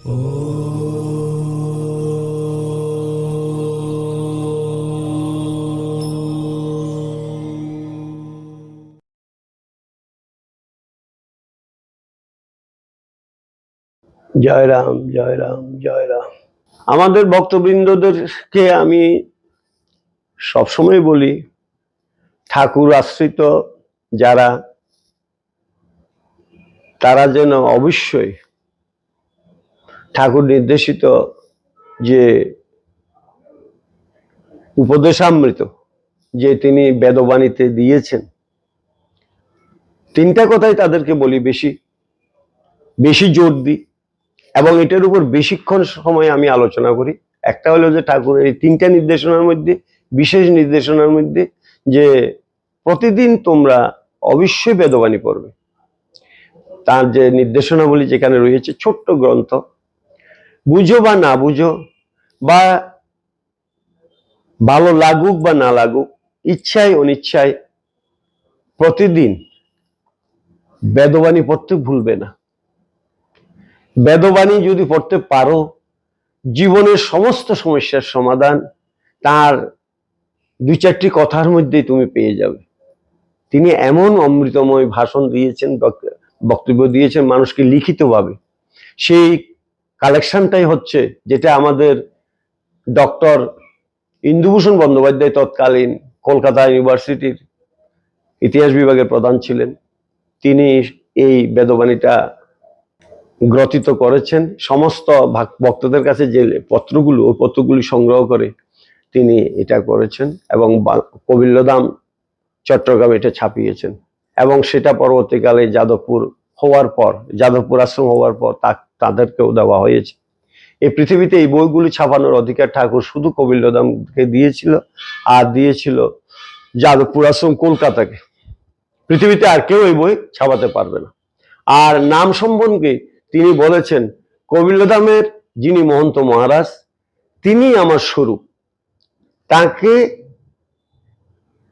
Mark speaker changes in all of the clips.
Speaker 1: জয় রাম, জয় রাম, জয় রাম। আমাদের ভক্তবৃন্দদেরকে আমি সবসময় বলি, ঠাকুর আশ্রিত যারা, তারা যেন অবশ্যই ঠাকুর নির্দেশিত যে উপদেশামৃত যে তিনি বেদবাণীতে দিয়েছেন, তিনটা কথাই তাদেরকে বলি, বেশি বেশি জোর দিই এবং এটার উপর বেশিক্ষণ সময় আমি আলোচনা করি। একটা হলো যে ঠাকুরের এই তিনটা নির্দেশনার মধ্যে, বিশেষ নির্দেশনার মধ্যে, যে প্রতিদিন তোমরা অবশ্যই বেদবাণী পড়বে। তার যে নির্দেশনাবলী যেখানে রয়েছে, ছোট্ট গ্রন্থ, বুঝো বা না বুঝো, বা ভালো লাগুক বা না লাগুক, ইচ্ছায় অনিচ্ছায় প্রতিদিন বেদবাণী পড়তে ভুলবে না। বেদবাণী যদি পড়তে পারো, জীবনের সমস্ত সমস্যার সমাধান তার দুই চারটি কথার মধ্যেই তুমি পেয়ে যাবে। তিনি এমন অমৃতময় ভাষণ দিয়েছেন, বক্তব্য দিয়েছেন মানুষকে লিখিতভাবে। সেই কালেকশনটাই হচ্ছে যেটা আমাদের ডক্টর ইন্দুভূষণ বন্দ্যোপাধ্যায় তৎকালীন কলকাতা ইউনিভার্সিটির ইতিহাস বিভাগের প্রধান ছিলেন, তিনি এই বেদবাণীটা গ্রথিত করেছেন। সমস্ত ভক্তদের কাছে যে পত্রগুলো, ওই পত্রগুলি সংগ্রহ করে তিনি এটা করেছেন এবং কবিল্লধাম চট্টগ্রাম এটা ছাপিয়েছেন। এবং সেটা পরবর্তীকালে যাদবপুর আশ্রম হওয়ার পর তাদেরকেও দেওয়া হয়েছে। এই পৃথিবীতে এই বইগুলি ছাপানোর অধিকার ঠাকুর শুধু কবিল্লধামকে দিয়েছিল, আর দিয়েছিল যাদবপুর আশ্রম কলকাতাকে। পৃথিবীতে আর কেউ এই বই ছাপাতে পারবে না। আর নাম সম্বন্ধে তিনি বলেছেন, কবিল্লধামের যিনি মহন্ত মহারাজ, তিনি আমার স্বরূপ। তাকে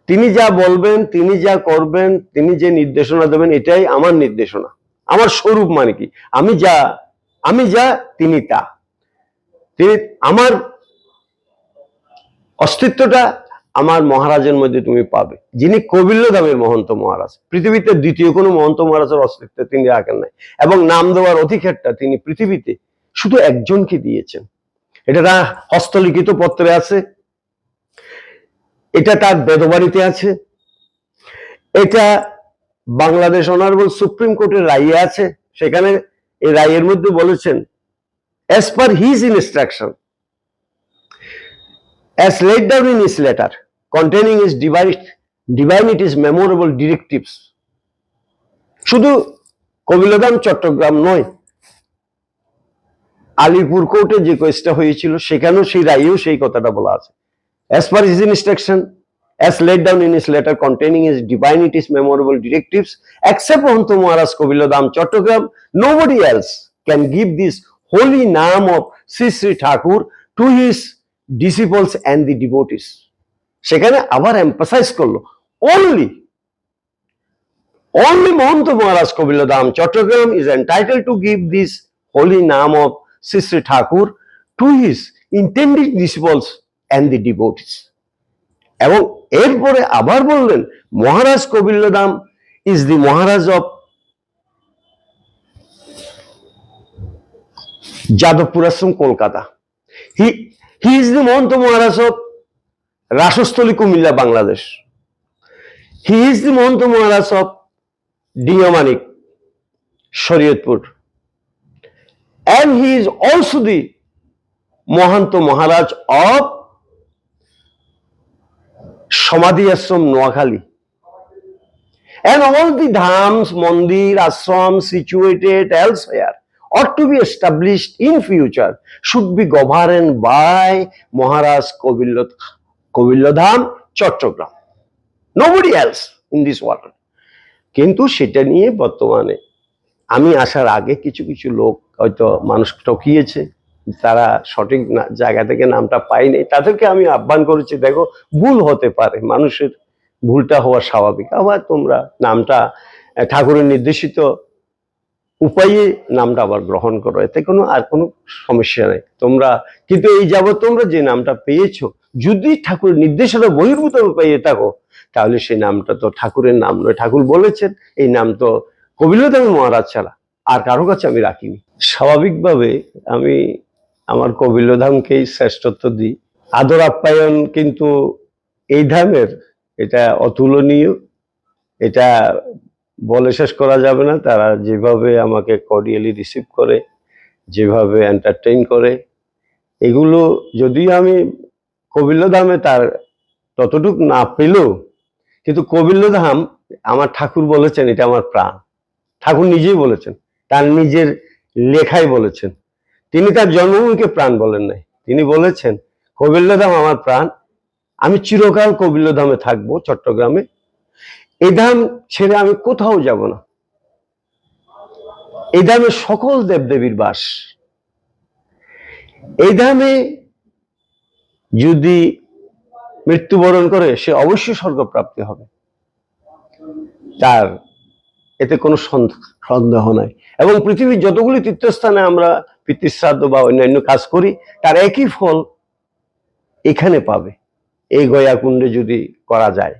Speaker 1: তিনি যা বলবেন, তিনি যা করবেন, তিনি যে নির্দেশনা দেবেন, এটাই আমার নির্দেশনা। আমার স্বরূপ মানে কি? আমি যা তিনি তা। তিনি আমার অস্তিত্বটা আমার মহারাজের মধ্যে তুমি পাবে, যিনি কবিল্লধামের মহন্ত মহারাজ। পৃথিবীতে দ্বিতীয় কোনো মহন্ত মহারাজের অস্তিত্ব তিনি রাখেন নাই, এবং নাম দেওয়ার অধিকারটা তিনি পৃথিবীতে শুধু একজনকে দিয়েছেন। এটা তার হস্তলিখিত পত্রে আছে, এটা তার বেদবাণীতে আছে, এটা বাংলাদেশ অনারেবল সুপ্রিম কোর্টের রায়ে আছে। সেখানে এই রায়ের মধ্যে বলেছেন, as per his instruction, as laid down in his letter containing his divinity's memorable directives. শুধু কবিল্লধাম চট্টগ্রাম নয়, আলিপুর কোর্টে যে কেসটা হয়েছিল সেখানেও সেই রায়েও সেই কথাটা বলা আছে। as per his instruction, as laid down in his letter containing his divinity's memorable directives, except Mahanta Maharaj Kobillodham Chattogram, nobody else can give this holy name of Sri Sri Thakur to his disciples and the devotees. সেখানে আবার emphasise করলো, only Mahanta Maharaj Kobillodham Chattogram is entitled to give this holy name of Sri Sri Thakur to his intended disciples and the devotees. এবং এরপরে আবার বললেন, Maharaj Kabilladham is the Maharaj of Jadavpur ashram Kolkata. He is the Mahant Maharaj of Rasasthali Comilla Bangladesh. He is the Mahant Maharaj of Diamanik Shariatpur, and he is also the Mahant Maharaj of Samadhi ashram Noakhali, and all the dhams, mandir, ashrams situated elsewhere or to be established in future should be governed by Maharaj Kobillodham Chattogram, nobody else in this world. কিন্তু সেটা নিয়ে বর্তমানে আমি আসার আগে কিছু কিছু লোক হয়তো মানুষ ঠকিয়েছে, তারা সঠিক জায়গা থেকে নামটা পায়নি। তাদেরকে আমি আহ্বান করেছি, দেখো ভুল হতে পারে, মানুষের ভুলটা হওয়া স্বাভাবিক। আবার তোমরা নামটা ঠাকুরের নির্দেশিত উপায়ে নামটা আবার গ্রহণ করো, এতে আর কোনো সমস্যা নেই তোমরা। কিন্তু এই যাবৎ তোমরা যে নামটা পেয়েছো, যদি ঠাকুরের নির্দেশনা বহির্ভূত পেয়ে থাকো, তাহলে সেই নামটা তো ঠাকুরের নাম নয়। ঠাকুর বলেছেন এই নাম তো কবিল্লধামী মহারাজ ছাড়া আর কারো কাছে আমি রাখিনি। স্বাভাবিকভাবে আমি আমার কবিল্লধামকেই শ্রেষ্ঠত্ব দিই। আদর আপ্যায়ন কিন্তু এই ধামের এটা অতুলনীয়, এটা বলে শেষ করা যাবে না। তারা যেভাবে আমাকে কর্ডিয়ালি রিসিভ করে, যেভাবে এন্টারটেইন করে, এগুলো যদিও আমি কবিল্লধামে তার ততটুক না পেলেও, কিন্তু কবিল্লধাম আমার ঠাকুর বলেছেন এটা আমার প্রাণ। ঠাকুর নিজেই বলেছেন, তার নিজের লেখায় বলেছেন। তিনি তার জন্মভূমিকে প্রাণ বলেন নাই, তিনি বলেছেন কবিল্লধাম আমার প্রাণ, আমি চিরকাল কবিল্লধামে থাকবো, চট্টগ্রামে। এই ধাম ছেড়ে আমি কোথাও যাব না। এই ধামে সকল দেবদেবীর বাস। এই ধামে যদি মৃত্যুবরণ করে সে অবশ্যই স্বর্গপ্রাপ্তি হবে, তার এতে কোনো সন্দেহ নাই। এবং পৃথিবীর যতগুলি তীর্থস্থানে আমরা পিতৃশ্রাদ্ধ বা অন্যান্য কাজ করি, তার একই ফল এখানে পাবে, এই গয়াকুণ্ডে যদি করা যায়।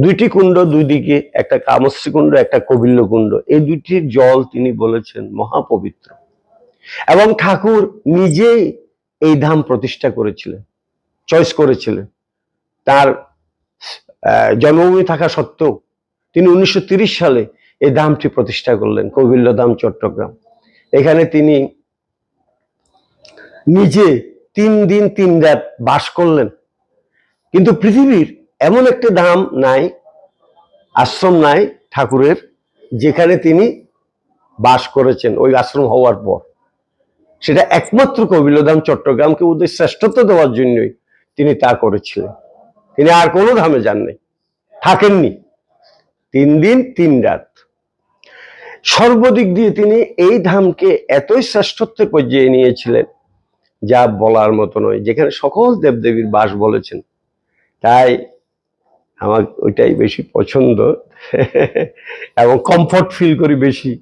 Speaker 1: দুইটি কুণ্ড, দুই দিকে, একটা কামশ্রী কুণ্ড, একটা কবিল্ল কুণ্ড। এই দুইটির জল তিনি বলেছেন মহাপবিত্র। এবং ঠাকুর নিজেই এই ধাম প্রতিষ্ঠা করেছিলেন, চয়েস করেছিলেন। তার জন্মভূমি থাকা সত্ত্বেও তিনি 1930 সালে এই ধামটি প্রতিষ্ঠা করলেন, কবিল্লধাম চট্টগ্রাম। এখানে তিনি নিজে 3 দিন 3 রাত বাস করলেন। কিন্তু পৃথিবীর এমন একটা ধাম নাই, আশ্রম নাই ঠাকুরের, যেখানে তিনি বাস করেছেন ওই আশ্রম হওয়ার পর। সেটা একমাত্র কবিল্লধাম চট্টগ্রামকে ওদের শ্রেষ্ঠত্ব দেওয়ার জন্যই তিনি তা করেছিলেন। তিনি আর কোনো ধামে যান নাই, থাকেননি। 3 দিন 3 রাত। সর্বদিক দিয়ে তিনি এই ধামকে এতই শ্রেষ্ঠত্বের পর্যায়ে নিয়েছিলেন যা বলার মতো নয়, যেখানে সকল দেবদেবীর বাস বলেছেন। তাই আমার ওইটাই বেশি পছন্দ এবং কমফর্ট ফিল করি বেশি।